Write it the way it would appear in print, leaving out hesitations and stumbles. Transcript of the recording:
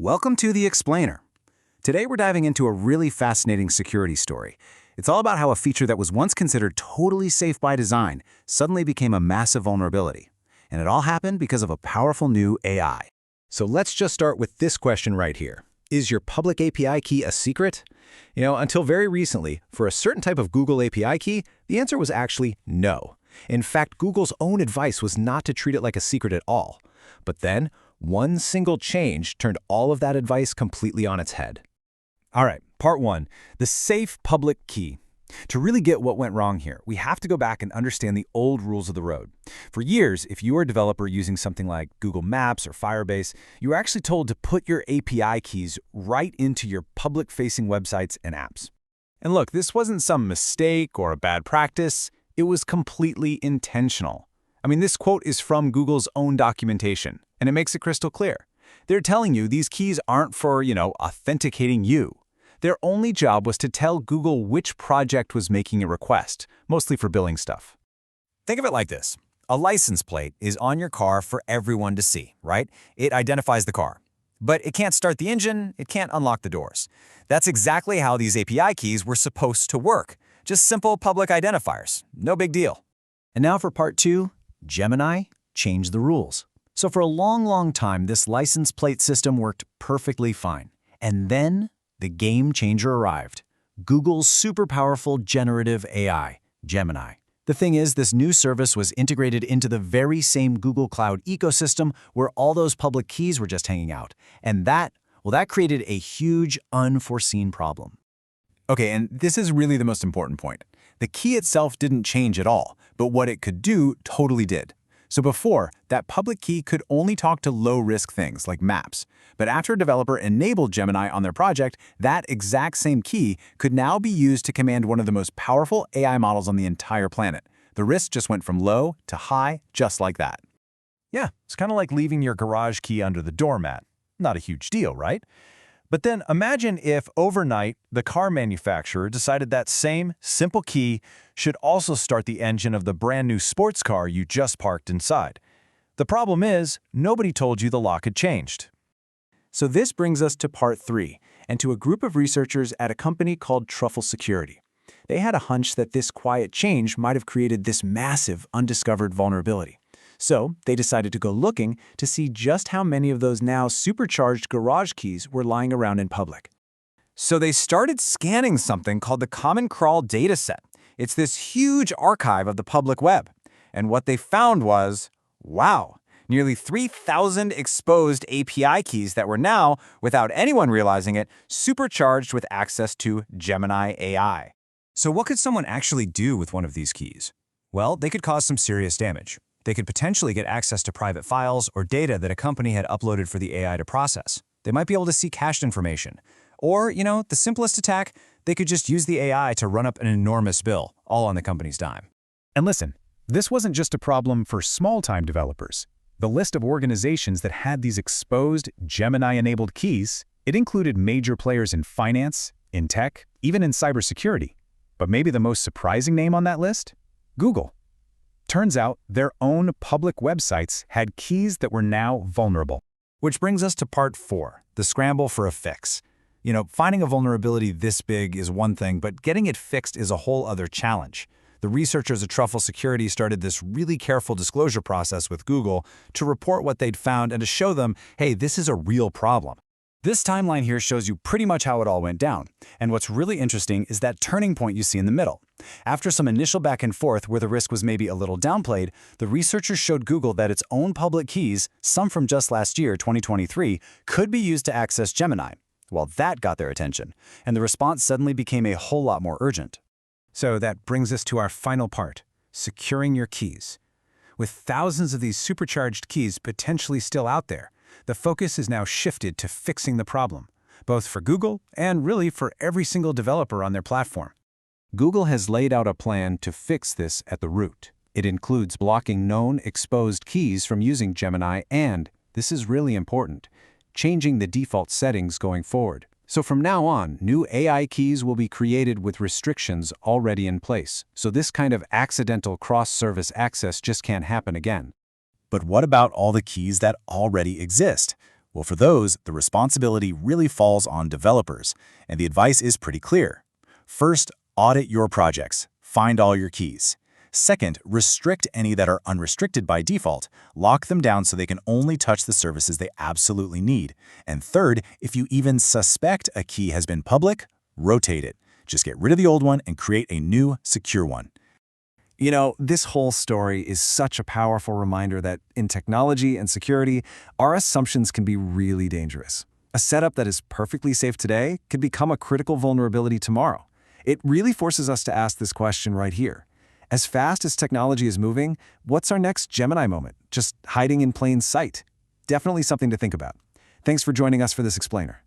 Welcome to The Explainer. Today we're diving into a really fascinating security story. It's all about how a feature that was once considered totally safe by design suddenly became a massive vulnerability. And it all happened because of a powerful new AI. So let's just start with this question right here. Is your public API key a secret? Until very recently, for a certain type of Google API key, the answer was actually no. In fact, Google's own advice was not to treat it like a secret at all. But then, one single change turned all of that advice completely on its head. All right, part one, the safe public key. To really get what went wrong here, we have to go back and understand the old rules of the road. For years, if you were a developer using something like Google Maps or Firebase, you were actually told to put your API keys right into your public-facing websites and apps. And look, this wasn't some mistake or a bad practice. It was completely intentional. This quote is from Google's own documentation, and it makes it crystal clear. They're telling you these keys aren't for, authenticating you. Their only job was to tell Google which project was making a request, mostly for billing stuff. Think of it like this. A license plate is on your car for everyone to see, right? It identifies the car. But it can't start the engine, it can't unlock the doors. That's exactly how these API keys were supposed to work. Just simple public identifiers. No big deal. And now for part two, Gemini changed the rules. So for a long time, this license plate system worked perfectly fine. And then the game changer arrived. Google's super powerful generative AI, Gemini. The thing is, this new service was integrated into the very same Google Cloud ecosystem where all those public keys were just hanging out. And that created a huge unforeseen problem. Okay, and this is really the most important point. The key itself didn't change at all, but what it could do totally did. So before, that public key could only talk to low-risk things like maps. But after a developer enabled Gemini on their project, that exact same key could now be used to command one of the most powerful AI models on the entire planet. The risk just went from low to high, just like that. Yeah, it's kind of like leaving your garage key under the doormat. Not a huge deal, right? But then imagine if overnight the car manufacturer decided that same simple key should also start the engine of the brand new sports car you just parked inside. The problem is, nobody told you the lock had changed. So this brings us to part three, and to a group of researchers at a company called Truffle Security. They had a hunch that this quiet change might have created this massive undiscovered vulnerability. So they decided to go looking to see just how many of those now supercharged garage keys were lying around in public. So they started scanning something called the Common Crawl dataset. It's this huge archive of the public web. And what they found was, wow, nearly 3,000 exposed API keys that were now, without anyone realizing it, supercharged with access to Gemini AI. So what could someone actually do with one of these keys? Well, they could cause some serious damage. They could potentially get access to private files or data that a company had uploaded for the AI to process. They might be able to see cached information. Or, the simplest attack, they could just use the AI to run up an enormous bill, all on the company's dime. And listen, this wasn't just a problem for small-time developers. The list of organizations that had these exposed Gemini-enabled keys, it included major players in finance, in tech, even in cybersecurity. But maybe the most surprising name on that list? Google. Turns out their own public websites had keys that were now vulnerable. Which brings us to part four, the scramble for a fix. Finding a vulnerability this big is one thing, but getting it fixed is a whole other challenge. The researchers at Truffle Security started this really careful disclosure process with Google to report what they'd found and to show them, hey, this is a real problem. This timeline here shows you pretty much how it all went down. And what's really interesting is that turning point you see in the middle. After some initial back and forth where the risk was maybe a little downplayed, the researchers showed Google that its own public keys, some from just last year, 2023, could be used to access Gemini. Well, that got their attention, and the response suddenly became a whole lot more urgent. So that brings us to our final part, securing your keys. With thousands of these supercharged keys potentially still out there, the focus is now shifted to fixing the problem, both for Google and really for every single developer on their platform. Google has laid out a plan to fix this at the root. It includes blocking known exposed keys from using Gemini and, this is really important, changing the default settings going forward. So from now on, new AI keys will be created with restrictions already in place. So this kind of accidental cross-service access just can't happen again. But what about all the keys that already exist? Well, for those, the responsibility really falls on developers, and the advice is pretty clear. First, audit your projects. Find all your keys. Second, restrict any that are unrestricted by default. Lock them down so they can only touch the services they absolutely need. And third, if you even suspect a key has been public, rotate it. Just get rid of the old one and create a new, secure one. You know, this whole story is such a powerful reminder that in technology and security, our assumptions can be really dangerous. A setup that is perfectly safe today could become a critical vulnerability tomorrow. It really forces us to ask this question right here. As fast as technology is moving, what's our next Gemini moment? Just hiding in plain sight? Definitely something to think about. Thanks for joining us for this explainer.